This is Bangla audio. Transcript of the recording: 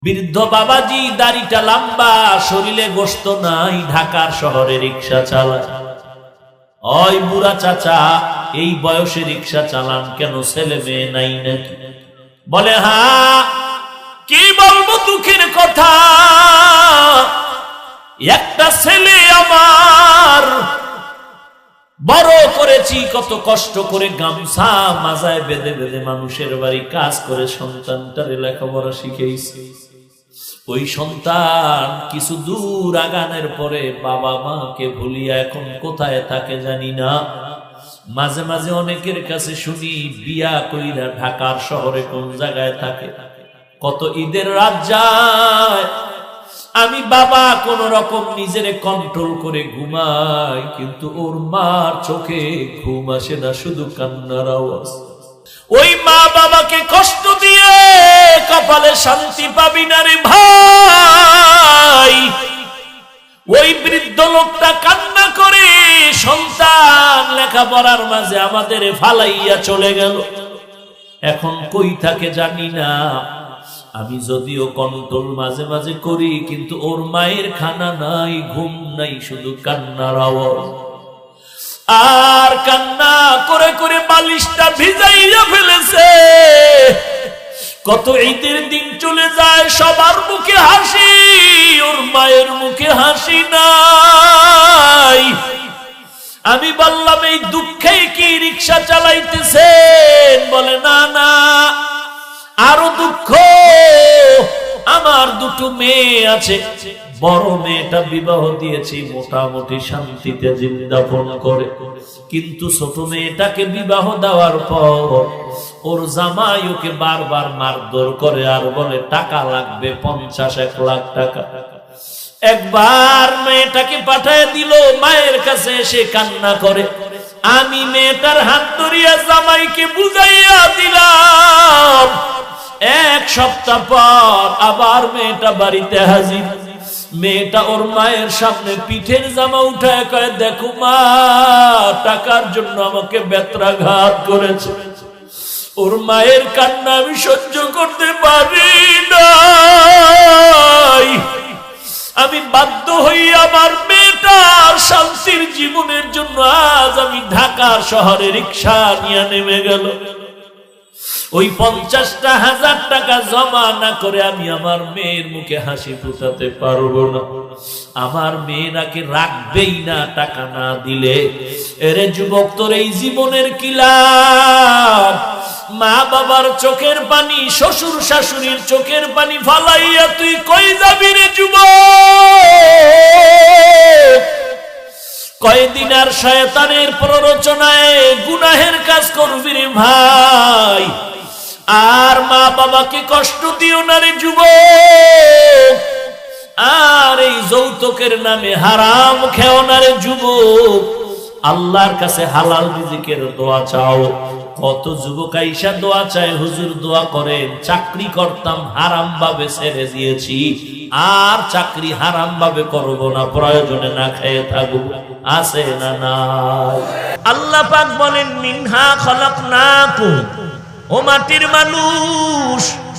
বৃদ্ধ বাবাজি, দাড়িটা লম্বা, শরীরে গোশত নাই, ঢাকার শহরে রিক্সা চালায়। ওই বুড়া চাচা, এই বয়সে রিক্সা চালান কেন? ছেলে মেয়ে নাই নাকি? বলে হ্যাঁ। কি বলবো দুঃখের কথা, একটা ছেলে আমার, বড় করেছি কত কষ্ট করে, গামছা মাজায় বেঁধে বেঁধে মানুষের বাড়ি কাজ করে সন্তানটারে লেখাপড়া শিখেছি। ওই সন্তান কিছু দূর আগানোর পরে বাবা মাকে ভুলিয়া এখন কোথায় থাকে জানি না। মাঝে মাঝে অনেকের কাছে শুনি বিয়া কইরা ঢাকার শহরে কোন জায়গায় থাকে, কত ঈদের রাত যায়। আমি বাবা কোন রকম নিজেরে কন্ট্রোল করে ঘুমাই, কিন্তু ওর মার চোখে ঘুম আসে না, শুধু কান্নার আওয়াজ। ওই মা বাবাকে কষ্ট দিয়ে কপালে শান্তি পাবি না রে ভাই। ওই বৃদ্ধ লোকটা কান্না করে, সন্তান লেখাপড়ার মাঝে আমাদের ফালাইয়া চলে গেল, এখন কই থাকে জানি না। আমি যদিও কন্ট্রোল মাঝে মাঝে করি, কিন্তু ওর মায়ের খানা নাই, ঘুম নাই, শুধু কান্নার আওয়াজ। আর কান্না করে করে বালিশটা ভিজাইয়া ফেলেছে। কত ঈদের দিন চলে যায়, সবার মুখে হাসি, ওর মায়ের মুখে হাসি নাই। আমি বললাম এই দুঃখে কি রিক্সা চালাইতেছেন? বলে না না, আরো দুঃখ, আমার দুটো মেয়ে আছে। বড় মেয়েটা বিবাহ দিয়েছি, মোটামুটি শান্তিতে জীবনযাপন করে, কিন্তু ছোট মেয়েটাকে বিবাহ দেওয়ার পর ওর জামাই ওকে বারবার মারধর করে আর বলে টাকা লাগবে 50-1 লাখ টাকা। একবার মেয়েটাকে পাঠায় দিল, মায়ের কাছে এসে কান্না করে। আমি মেয়েটার হাত ধরিয়া জামাইকে বুঝাইয়া দিলাম। 1 সপ্তাহ পর আবার মেয়েটা বাড়িতে হাজির। মেয়েটা ওর মায়ের সামনে পিঠের জামা উঠায় কয়, দেখো মা, টাকার জন্য আমাকে বেত্রাঘাত করেছে। ওর মায়ের কান্না আমি সহ্য করতে পারি নাই। আমি বাধ্য হই আমার মেয়েটার শান্তির জীবনের জন্য আজ আমি ঢাকার শহরে রিক্সা নিয়ে নেমে গেল। ওই 50,000 টাকা জমা না করে আমি আমার মেয়ের মুখে হাসি ফুটাতে পারবো না। আমার মেয়েরাকে রাখবেই না টাকা না দিলে। এরে যুবক, তোর এই জীবনের কি লাভ? মা বাবার চোখের পানি, শ্বশুর শাশুড়ির চোখের পানি ফালাইয়া তুই কই যাবি রে যুবক? কয়দিন আর শয়তানের প্ররোচনায় গুনাহের কাজ করবি রে ভাই। আর মা বাবাকে কষ্ট দিও না রে যুবক। আর এই যৌতুকের নামে হারাম খেও না রে যুবক। আল্লাহর কাছে হালাল রিজিকের দোয়া চাও। কত যুবক আইসা দোয়া চায়, হুজুর দোয়া করেন, চাকরি করতাম হারাম ভাবে ছেড়ে দিয়েছি, আর চাকরি হারাম ভাবে করব না, প্রয়োজনে না খেয়ে থাকবো। আছে না নাই? আল্লাহ পাক বলেন, মিনহা খলাকনাকুম, ও মাটির মানুষ,